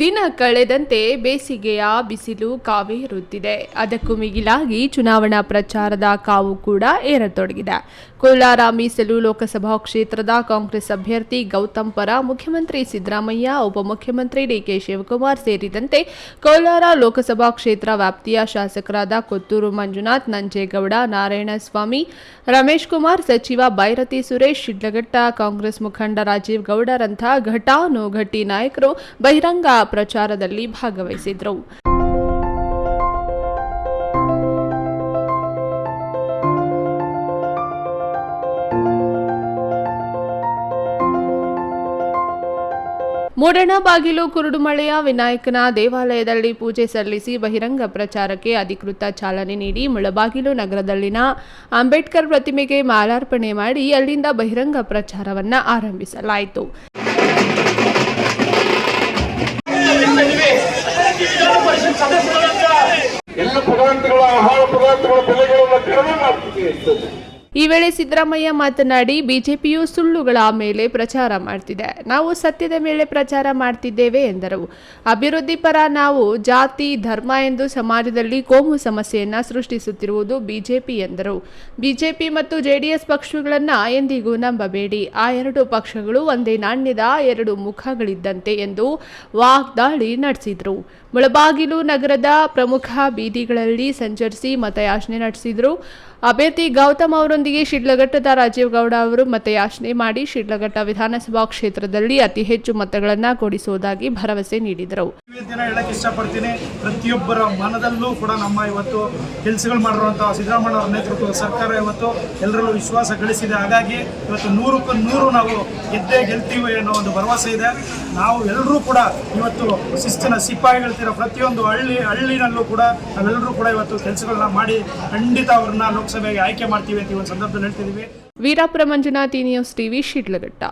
ದಿನ ಕಳೆದಂತೆ ಬೇಸಿಗೆಯ ಬಿಸಿಲು ಕಾವೇರುತ್ತಿದೆ. ಅದಕ್ಕೂ ಮಿಗಿಲಾಗಿ ಚುನಾವಣಾ ಪ್ರಚಾರದ ಕಾವು ಕೂಡ ಏರತೊಡಗಿದೆ. ಕೋಲಾರ ಮೀಸಲು ಲೋಕಸಭಾ ಕ್ಷೇತ್ರದ ಕಾಂಗ್ರೆಸ್ ಅಭ್ಯರ್ಥಿ ಗೌತಮ್ ಪರ ಮುಖ್ಯಮಂತ್ರಿ ಸಿದ್ದರಾಮಯ್ಯ, ಉಪಮುಖ್ಯಮಂತ್ರಿ ಡಿಕೆ ಶಿವಕುಮಾರ್ ಸೇರಿದಂತೆ ಕೋಲಾರ ಲೋಕಸಭಾ ಕ್ಷೇತ್ರ ವ್ಯಾಪ್ತಿಯ ಶಾಸಕರಾದ ಕೊತ್ತೂರು ಮಂಜುನಾಥ್, ನಂಜೇಗೌಡ, ನಾರಾಯಣಸ್ವಾಮಿ, ರಮೇಶ್ ಕುಮಾರ್, ಸಚಿವ ಬೈರತಿ ಸುರೇಶ್, ಶಿಡ್ಲಘಟ್ಟ ಕಾಂಗ್ರೆಸ್ ಮುಖಂಡ ರಾಜೀವ್ ಗೌಡರಂಥ ಘಟಾನುಘಟಿ ನಾಯಕರು ಬಹಿರಂಗ ಪ್ರಚಾರದಲ್ಲಿ ಭಾಗವಹಿಸಿದ್ರು. ಮೂಡಣಬಾಗಿಲು ಕುರುಡುಮಳೆಯ ವಿನಾಯಕನ ದೇವಾಲಯದಲ್ಲಿ ಪೂಜೆ ಸಲ್ಲಿಸಿ ಬಹಿರಂಗ ಪ್ರಚಾರಕ್ಕೆ ಅಧಿಕೃತ ಚಾಲನೆ ನೀಡಿ ಮುಳಬಾಗಿಲು ನಗರದಲ್ಲಿನ ಅಂಬೇಡ್ಕರ್ ಪ್ರತಿಮೆಗೆ ಮಾಲಾರ್ಪಣೆ ಮಾಡಿ ಅಲ್ಲಿಂದ ಬಹಿರಂಗ ಪ್ರಚಾರವನ್ನು ಆರಂಭಿಸಲಾಯಿತು. ಈ ವೇಳೆ ಸಿದ್ದರಾಮಯ್ಯ ಮಾತನಾಡಿ, ಬಿಜೆಪಿಯು ಸುಳ್ಳುಗಳ ಮೇಲೆ ಪ್ರಚಾರ ಮಾಡ್ತಿದೆ, ನಾವು ಸತ್ಯದ ಮೇಲೆ ಪ್ರಚಾರ ಮಾಡ್ತಿದ್ದೇವೆ ಎಂದರು. ಅಭಿವೃದ್ಧಿ ಪರ ನಾವು, ಜಾತಿ ಧರ್ಮ ಎಂದು ಸಮಾಜದಲ್ಲಿ ಕೋಮು ಸಮಸ್ಯೆಯನ್ನ ಸೃಷ್ಟಿಸುತ್ತಿರುವುದು ಬಿಜೆಪಿ ಎಂದರು. ಬಿಜೆಪಿ ಮತ್ತು ಜೆಡಿಎಸ್ ಪಕ್ಷಗಳನ್ನ ಎಂದಿಗೂ ನಂಬಬೇಡಿ, ಆ ಎರಡು ಪಕ್ಷಗಳು ಒಂದೇ ನಾಣ್ಯದ ಎರಡು ಮುಖಗಳಿದ್ದಂತೆ ಎಂದು ವಾಗ್ದಾಳಿ ನಡೆಸಿದರು. ಮುಳಬಾಗಿಲು ನಗರದ ಪ್ರಮುಖ ಬೀದಿಗಳಲ್ಲಿ ಸಂಚರಿಸಿ ಮತಯಾಚನೆ ನಡೆಸಿದರು. ಅಭ್ಯರ್ಥಿ ಗೌತಮ್ ಅವರೊಂದಿಗೆ ಶಿಡ್ಲಘಟ್ಟದ ರಾಜೀವ್ ಗೌಡ ಅವರು ಮತಯಾಚನೆ ಮಾಡಿ ಶಿಡ್ಲಘಟ್ಟ ವಿಧಾನಸಭಾ ಕ್ಷೇತ್ರದಲ್ಲಿ ಅತಿ ಹೆಚ್ಚು ಮತಗಳನ್ನು ಕೊಡಿಸುವುದಾಗಿ ಭರವಸೆ ನೀಡಿದರು. ಹೇಳಕ್ಕೆ ಇಷ್ಟಪಡ್ತೀನಿ, ಪ್ರತಿಯೊಬ್ಬರ ಮನದಲ್ಲೂ ಕೂಡ ನಮ್ಮ ಇವತ್ತು ಕೆಲಸಗಳು ಮಾಡಿರುವಂತಹ ಸಿದ್ದರಾಮಯ್ಯ ಅವರ ನೇತೃತ್ವದ ಸರ್ಕಾರ ಇವತ್ತು ಎಲ್ಲರಲ್ಲೂ ವಿಶ್ವಾಸ ಗಳಿಸಿದೆ. ಹಾಗಾಗಿ ಇವತ್ತು 100ಕ್ಕೆ 100 ನಾವು ಗೆಲ್ತೀವಿ ಅನ್ನೋ ಒಂದು ಭರವಸೆ ಇದೆ. ನಾವು ಎಲ್ಲರೂ ಕೂಡ ಇವತ್ತು ಶಿಸ್ತಿನ ಸಿಪಾಯಿಗಳಿರೋ ಪ್ರತಿಯೊಂದು ಹಳ್ಳಿನಲ್ಲೂ ಕೂಡ ನಾವೆಲ್ಲರೂ ಕೂಡ ಇವತ್ತು ಕೆಲಸಗಳನ್ನ ಮಾಡಿ ಖಂಡಿತ ಅವ್ರನ್ನ ಲೋಕಸಭೆಗೆ ಆಯ್ಕೆ ಮಾಡ್ತೀವಿ ಅಂತ ಈ ಒಂದು ಸಂದರ್ಭದಲ್ಲಿ ಹೇಳ್ತಿದ್ದೀವಿ. Veerapura Manjunath, news TV, Sidlaghatta.